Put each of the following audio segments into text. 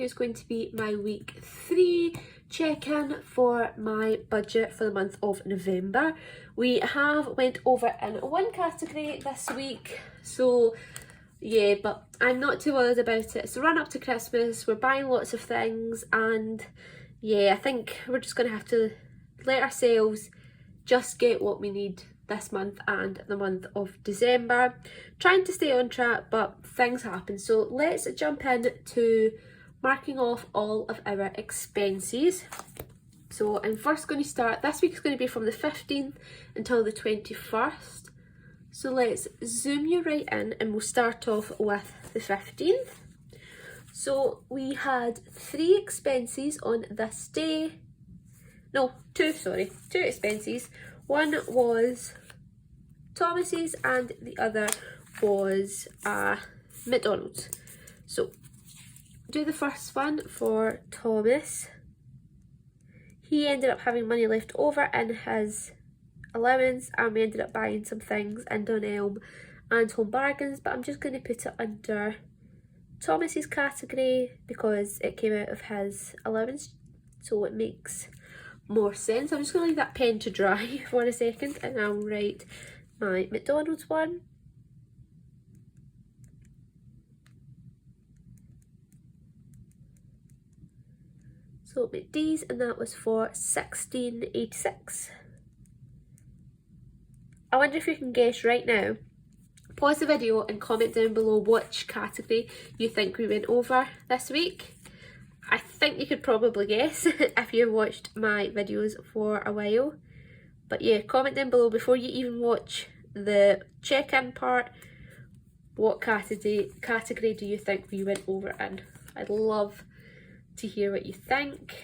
is going to be my week 3 check-in for my budget for the month of November. We have went over in one category this week, so yeah, but I'm not too worried about it. It's the run up to Christmas, we're buying lots of things, and yeah, I think we're just going to have to let ourselves just get what we need this month and the month of December. Trying to stay on track, but things happen. So let's jump in to marking off all of our expenses. So I'm first going to start, this week is going to be from the 15th until the 21st. So let's zoom you right in and we'll start off with the 15th. So we had 3 expenses on this day. No, 2 expenses. One was Thomas's and the other was McDonald's. So do the first one for Thomas. He ended up having money left over in his allowance, and we ended up buying some things in Dunelm and Home Bargains, but I'm just going to put it under Thomas's category because it came out of his allowance, so it makes more sense. I'm just going to leave that pen to dry for a second and I'll write my McDonald's one. So McD's, and that was for $16.86. I wonder if you can guess right now. Pause the video and comment down below which category you think we went over this week. I think you could probably guess if you've watched my videos for a while. But yeah, comment down below before you even watch the check-in part, what category do you think we went over in? I'd love to hear what you think.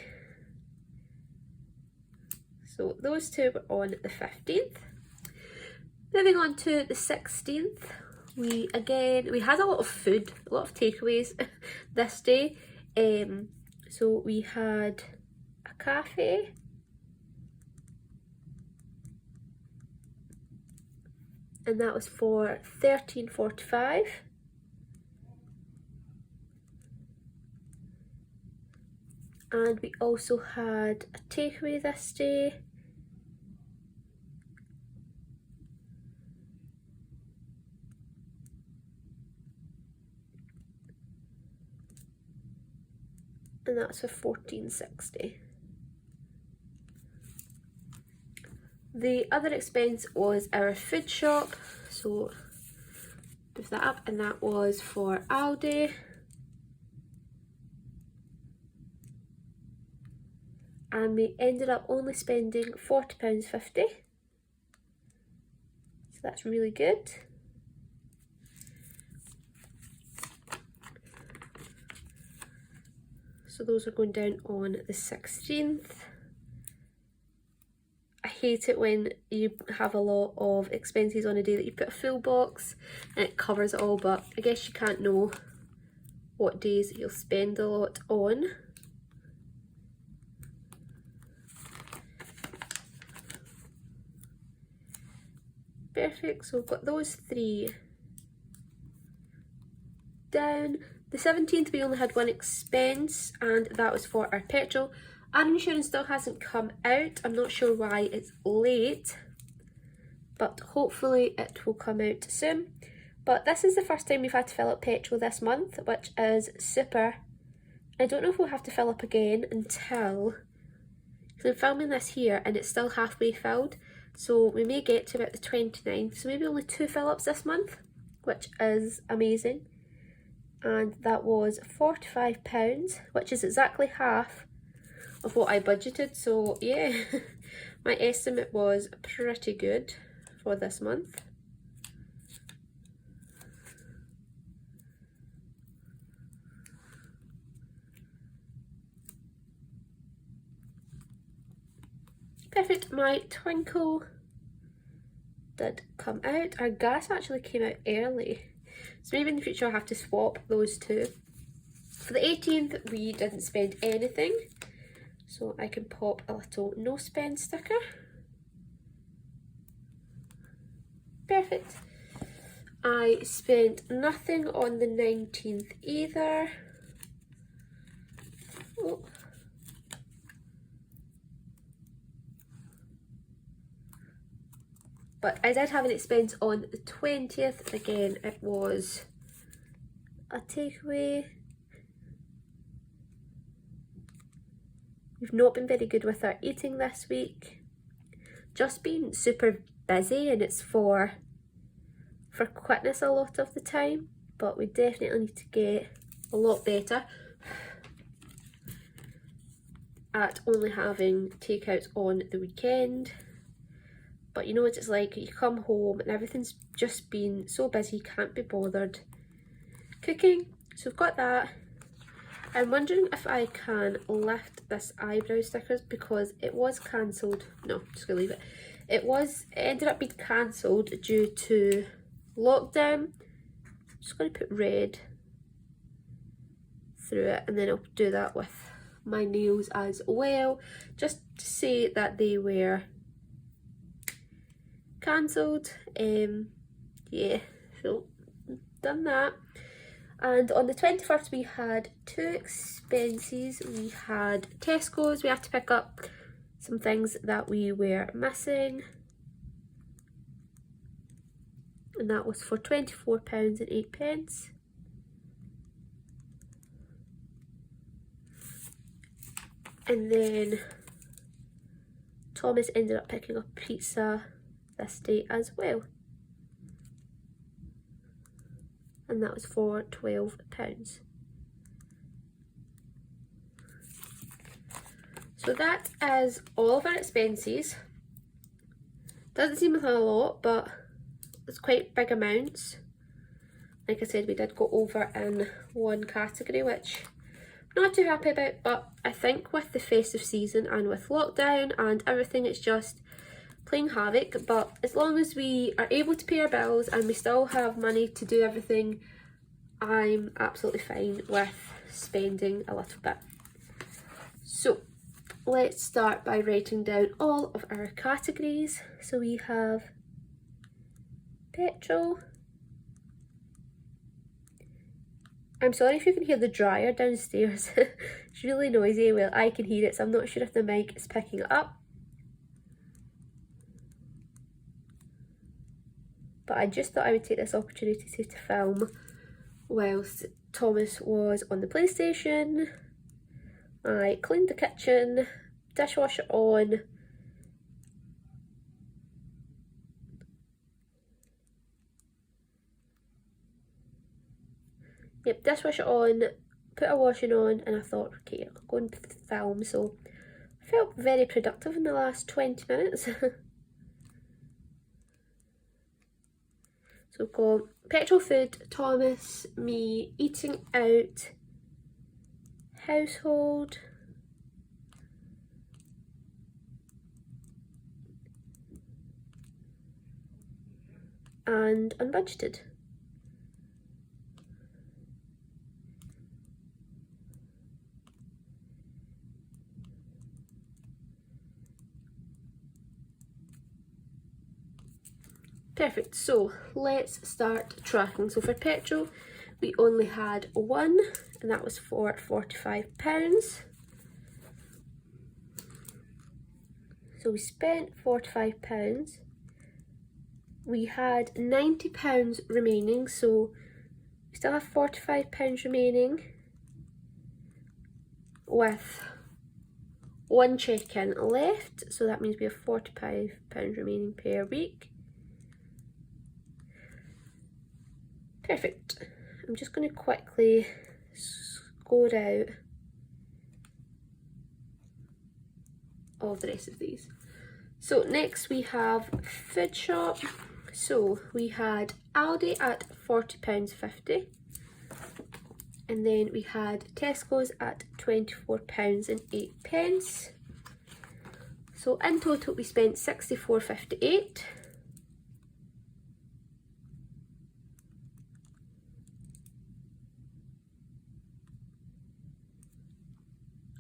So those two were on the 15th. Moving on to the 16th, we had a lot of food, a lot of takeaways this day. So we had a cafe, and that was for $13.45. And we also had a takeaway this day. And that's for $14.60. The other expense was our food shop, so move that up, and that was for Aldi. And we ended up only spending £40.50. So that's really good. So those are going down on the 16th. I hate it when you have a lot of expenses on a day that you put a full box and it covers it all, but I guess you can't know what days you'll spend a lot on. Perfect, so we've got those 3 down. The 17th we only had one expense, and that was for our petrol. Our insurance still hasn't come out. I'm not sure why it's late, but hopefully it will come out soon. But this is the first time we've had to fill up petrol this month, which is super. I don't know if we'll have to fill up again until, because I'm filming this here and it's still halfway filled, so we may get to about the 29th, so maybe only 2 fill-ups this month, which is amazing. And that was £45, which is exactly half of what I budgeted, so yeah, my estimate was pretty good for this month. Perfect, my Twinkle did come out. Our gas actually came out early, so maybe in the future I'll have to swap those two. For the 18th we didn't spend anything, so I can pop a little no spend sticker. Perfect. I spent nothing on the 19th either. Oh. But I did have an expense on the 20th. Again, it was a takeaway. We've not been very good with our eating this week. Just been super busy, and it's for quickness a lot of the time. But we definitely need to get a lot better at only having takeouts on the weekend. But you know what it's like, you come home and everything's just been so busy, you can't be bothered cooking. So we've got that. I'm wondering if I can lift this eyebrow stickers because it was cancelled. No, just gonna leave it. It ended up being cancelled due to lockdown. I'm just gonna put red through it, and then I'll do that with my nails as well, just to say that they were cancelled. Yeah, so done that. And on the 21st we had two expenses. We had Tesco's. We had to pick up some things that we were missing, and that was for £24.08. And then Thomas ended up picking up pizza this day as well, and that was for £12. So that is all of our expenses. Doesn't seem like a lot, but it's quite big amounts. Like I said, we did go over in one category, which I'm not too happy about, but I think with the festive season and with lockdown and everything, it's just playing havoc. But as long as we are able to pay our bills and we still have money to do everything, I'm absolutely fine with spending a little bit. So let's start by writing down all of our categories. So we have petrol. I'm sorry if you can hear the dryer downstairs. It's really noisy. Well, I can hear it, so I'm not sure if the mic is picking it up. But I just thought I would take this opportunity to film whilst Thomas was on the PlayStation. I cleaned the kitchen, dishwasher on. Yep, dishwasher on, put a washing on, and I thought, okay, I'll go and film. So I felt very productive in the last 20 minutes. So we've got petrol, food, Thomas, me, eating out, household, and unbudgeted. Perfect, so let's start tracking. So for petrol, we only had one, and that was for £45. So we spent £45. We had £90 remaining, so we still have £45 remaining with one check-in left. So that means we have £45 remaining per week. Perfect. I'm just going to quickly score out all the rest of these. So next we have food shop. So we had Aldi at £40.50, and then we had Tesco's at £24.08. So in total we spent £64.58.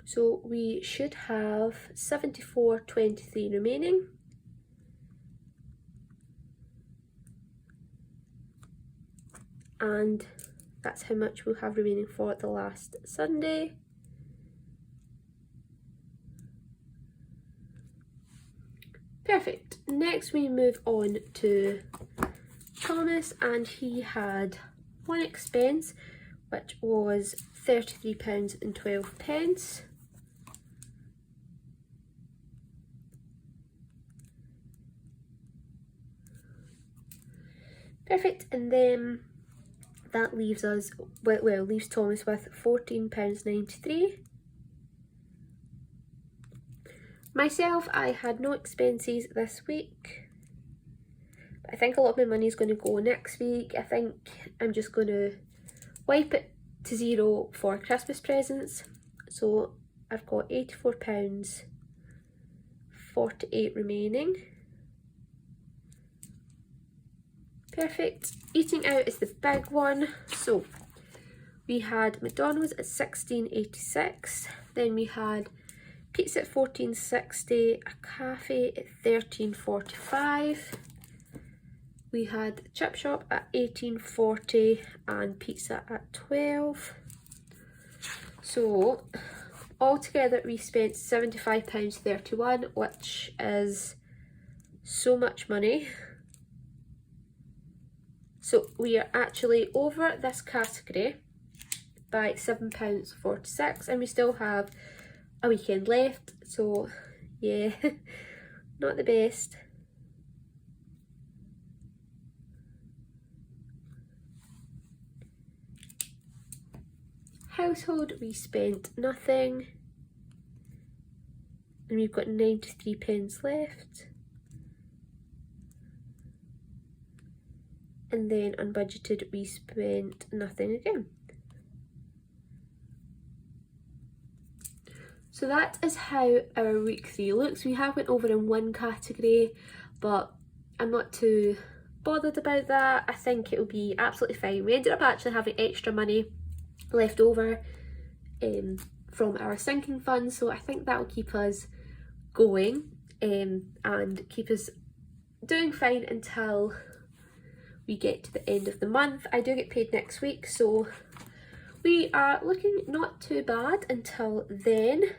So we should have £74.23 remaining. And that's how much we'll have remaining for the last Sunday. Perfect. Next we move on to Thomas, and he had one expense which was £33.12. Perfect, and then that leaves us, well, leaves Thomas with £14.93. Myself, I had no expenses this week. I think a lot of my money is going to go next week. I think I'm just going to wipe it to zero for Christmas presents. So I've got £84.48 remaining. Perfect. Eating out is the big one. So we had McDonald's at £16.86. Then we had pizza at £14.60, a cafe at £13.45. We had chip shop at £18.40 and pizza at £12. So altogether we spent £75.31, which is so much money. So we are actually over this category by £7.46, and we still have a weekend left, so yeah, not the best. Household, we spent nothing, and we've got 93 pence left. And then unbudgeted, we spent nothing again. So that is how our week 3 looks. We have went over in one category, but I'm not too bothered about that. I think it will be absolutely fine. We ended up actually having extra money left over from our sinking fund, so I think that will keep us going and keep us doing fine until we get to the end of the month. I do get paid next week, so we are looking not too bad until then.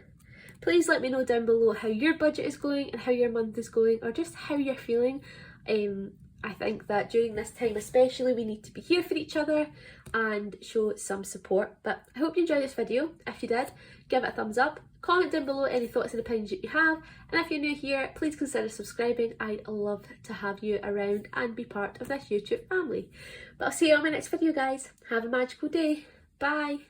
Please let me know down below how your budget is going and how your month is going, or just how you're feeling. I think that during this time especially, we need to be here for each other and show some support. But I hope you enjoyed this video. If you did, give it a thumbs up. Comment down below any thoughts and opinions that you have, and if you're new here, please consider subscribing. I'd love to have you around and be part of this YouTube family. But I'll see you on my next video, guys. Have a magical day. Bye.